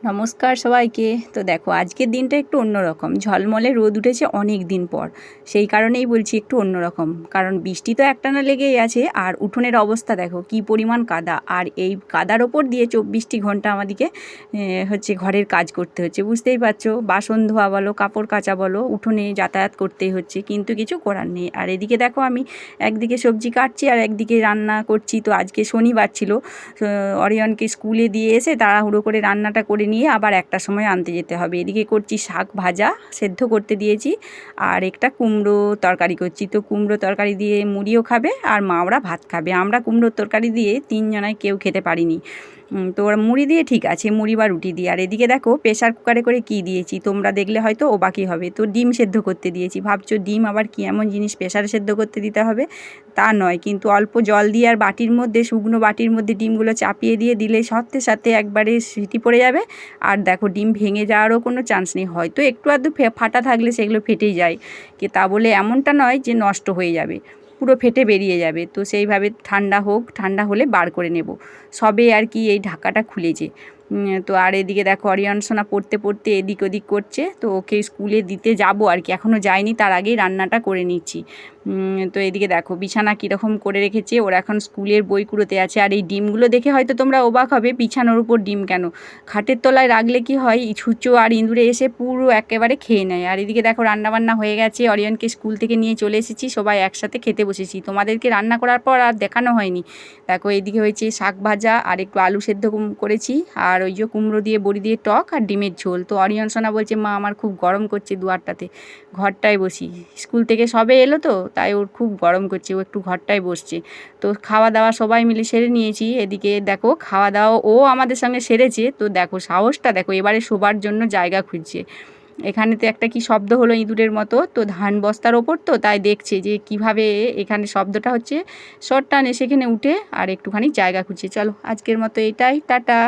নমস্কার সবাইকে। তো দেখো আজকের দিনটা একটু অন্যরকম, ঝলমলে রোদ উঠেছে অনেক দিন পর। সেই কারণেই বলছি একটু অন্যরকম, কারণ বৃষ্টি তো একটানা লেগেই আছে। আর উঠোনের অবস্থা দেখো কি পরিমাণ কাদা, আর এই কাদার ওপর দিয়ে 24টি ঘন্টা আমাদেরকে ঘরের কাজ করতে হচ্ছে। বুঝতেই পারছো, বাসন ধোয়া বলো, কাপড় কাচা বলো, উঠোনে যাতায়াত করতেই হচ্ছে, কিন্তু কিছু করার নেই। আর এদিকে দেখো আমি একদিকে সবজি কাটছি আর একদিকে রান্না করছি। তো আজকে শনিবার ছিল, অরিয়নকে স্কুলে দিয়ে এসে তাড়াহুড়ো করে রান্নাটা করে নিয়ে আবার একটা সময় আনতে যেতে হবে। এদিকে করছি শাক ভাজা, সেদ্ধ করতে দিয়েছি, আর একটা কুমড়ো তরকারি করছি। তো কুমড়ো তরকারি দিয়ে মুড়িও খাবে আর মা ওরা ভাত খাবে। আমরা কুমড়োর তরকারি দিয়ে তিনজনায় কেউ খেতে পারিনি। তো ওরা মুড়ি দিয়ে ঠিক আছে, মুড়ি বা রুটি দিয়ে। আর এদিকে দেখো প্রেশার কুকারে করে কি দিয়েছি, তোমরা দেখলে হয়তো অবাকই হবে। তো ডিম সেদ্ধ করতে দিয়েছি। ভাবছো ডিম আবার কি এমন জিনিস প্রেশারে সেদ্ধ করতে দিতে হবে? তা নয়, কিন্তু অল্প জল দিয়ে আর বাটির মধ্যে, শুকনো বাটির মধ্যে ডিমগুলো চাপিয়ে দিয়ে দিলে সাথে সাথে একবারে সিটি পড়ে যাবে। আর দেখো ডিম ভেঙে যাওয়ারও কোনো চান্স নেই। হয়তো একটু আধটু ফাটা থাকলে সেগুলো ফেটেই যায়, কি তা বলে এমনটা নয় যে নষ্ট হয়ে যাবে, পুরো ফেটে বেরিয়ে যাবে। তো সেইভাবে ঠান্ডা হোক, ঠান্ডা হলে বার করে নেব। সবে আর কি এই ঢাকাটা খুলেছে। তো আর এদিকে দেখো অরিয়ন সোনা পড়তে পড়তে এদিক ওদিক করছে। তো ওকে স্কুলে দিতে যাব আর কি, এখনও যায়নি, তার আগেই রান্নাটা করে নিচ্ছি। তো এদিকে দেখো বিছানা কীরকম করে রেখেছে, ওরা এখন স্কুলের বই কুড়োতে আছে। আর এই ডিমগুলো দেখে হয়তো তোমরা অবাক হবে, বিছানার উপর ডিম কেন? খাটের তলায় রাখলে কি হয়, ছুঁচো আর ইঁদুরে এসে পুরো একেবারে খেয়ে নেয়। আর এদিকে দেখো রান্নাবান্না হয়ে গেছে, অরিয়নকে স্কুল থেকে নিয়ে চলে এসেছি, সবাই একসাথে খেতে বসেছি। তোমাদেরকে রান্না করার পর আর দেখানো হয়নি। দেখো এদিকে হয়েছে শাক ভাজা আর একটু আলু সেদ্ধ করেছি, আর ওই যে কুমড়ো দিয়ে বড়ি দিয়ে টক আর ডিমের ঝোল। তো অরিয়ন সোনা বলছে মা আমার খুব গরম করছে দুয়ারটাতে, ঘরটায় বসি। স্কুল থেকে সবে এলো তো, তাই ওর খুব গরম করছে, ও একটু ঘরটায় বসছে। তো খাওয়া দাওয়া সবাই মিলে সেরে নিয়েছি। এদিকে দেখো খাওয়া দাওয়া ও আমাদের সঙ্গে সেরেছে। তো দেখো সাহসটা দেখো, এবারে শোবার জন্য জায়গা খুঁজছে। এখানে তো একটা কি শব্দ হলো ইঁদুরের মতো, তো ধান বস্তার ওপর, তো তাই দেখছে যে কিভাবে এখানে শব্দটা হচ্ছে। শর্ট টানে সেখানে উঠে আর একটুখানি জায়গা খুঁজছে। চলো আজকের মতো এটাই, টাটা।